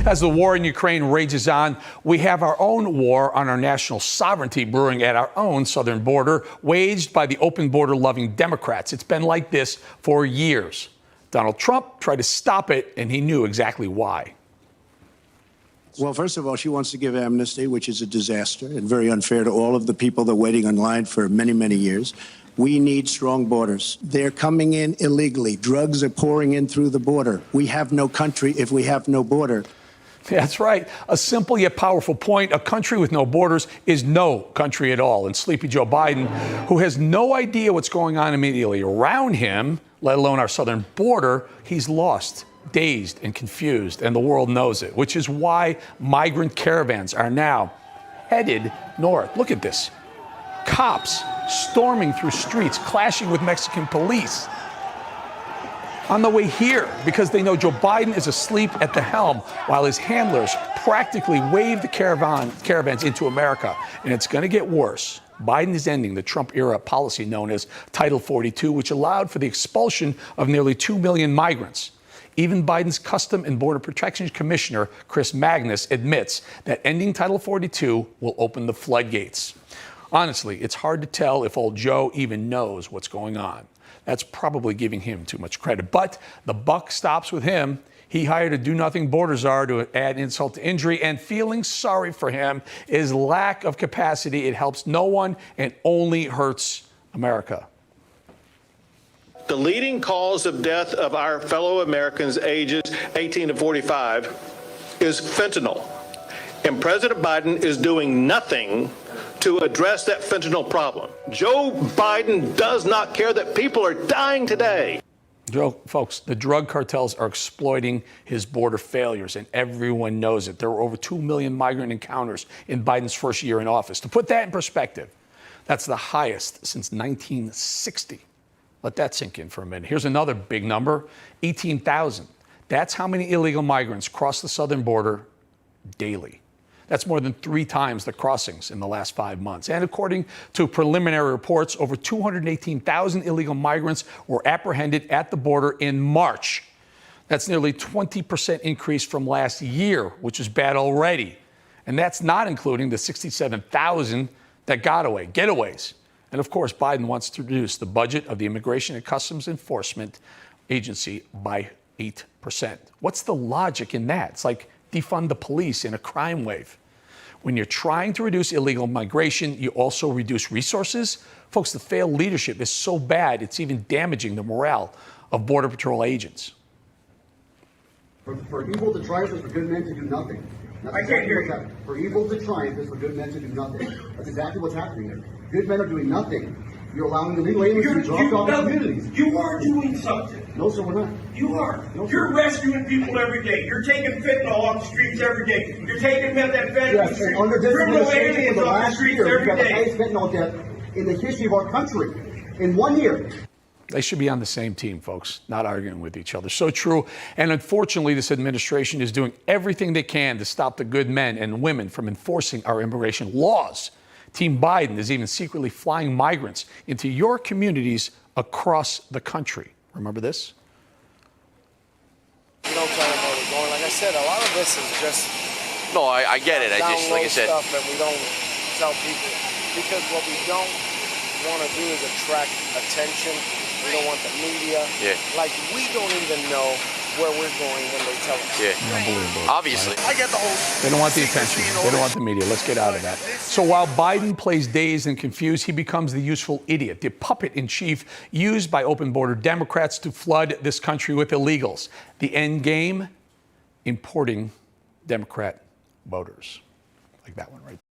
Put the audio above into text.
As the war in Ukraine rages on, we have our own war on our national sovereignty brewing at our own southern border, waged by the open border-loving Democrats. It's been like this for years. Donald Trump tried to stop it, and he knew exactly why. Well, first of all, she wants to give amnesty, which is a disaster and very unfair to all of the people that are waiting in line for many, many years. We need strong borders. They're coming in illegally. Drugs are pouring in through the border. We have no country if we have no border. That's right. A simple yet powerful point. A country with no borders is no country at all. And sleepy Joe Biden, who has no idea what's going on immediately around him, let alone our southern border, he's lost, dazed and confused, and the world knows it, which is why migrant caravans are now headed north. Look at this. Cops storming through streets, clashing with Mexican police on the way here because they know Joe Biden is asleep at the helm while his handlers practically wave the caravans into America. And it's going to get worse. Biden is ending the Trump-era policy known as Title 42, which allowed for the expulsion of nearly 2 million migrants. Even Biden's Custom and Border Protection Commissioner, Chris Magnus, admits that ending Title 42 will open the floodgates. Honestly, it's hard to tell if old Joe even knows what's going on. That's probably giving him too much credit. But the buck stops with him. He hired a do-nothing border czar to add insult to injury, and feeling sorry for him is lack of capacity. It helps no one and only hurts America. The leading cause of death of our fellow Americans ages 18 to 45 is fentanyl. And President Biden is doing nothing to address that fentanyl problem. Joe Biden does not care that people are dying today. Joe, folks, the drug cartels are exploiting his border failures, and everyone knows it. There were over 2 million migrant encounters in Biden's first year in office. To put that in perspective, that's the highest since 1960. Let that sink in for a minute. Here's another big number, 18,000. That's how many illegal migrants cross the southern border daily. That's more than 3 times the crossings in the last 5 months. And according to preliminary reports, over 218,000 illegal migrants were apprehended at the border in March. That's nearly 20% increase from last year, which is bad already. And that's not including the 67,000 that got away, getaways. And of course, Biden wants to reduce the budget of the Immigration and Customs Enforcement Agency by 8%. What's the logic in that? It's like defund the police in a crime wave. When you're trying to reduce illegal migration, you also reduce resources. Folks, the failed leadership is so bad, it's even damaging the morale of Border Patrol agents. For evil to triumph is for good men to do nothing. I can't hear you. For evil to triumph is for good men to do nothing. That's exactly what's happening here. Good men are doing nothing. You're allowing illegal aliens to be dropped off in communities. You are doing something. No, sir, we're not. You are. No, You're rescuing people every day. You're taking fentanyl off the streets every day. You're taking methamphetamine Yes, and under this criminal administration aliens for the off the last streets year, we've every got the day. highest fentanyl death in the history of our country in 1 year. They should be on the same team, folks, not arguing with each other. So true. And unfortunately, this administration is doing everything they can to stop the good men and women from enforcing our immigration laws. Team Biden is even secretly flying migrants into your communities across the country. Remember this? We don't tell them where we're going. Like I said, a lot of this is just... No, I get it. I just, like I said... stuff that we don't tell people. Because what we don't want to do is attract attention. We don't want the media. Yeah. Like, we don't even know where we're going when they tell us. Yeah. Unbelievable. Obviously. I get the whole... They don't want the attention. They don't want the media. Let's get out of that. So while Biden plays dazed and confused, he becomes the useful idiot, the puppet in chief used by open border Democrats to flood this country with illegals. The end game, importing Democrat voters. Like that one right there.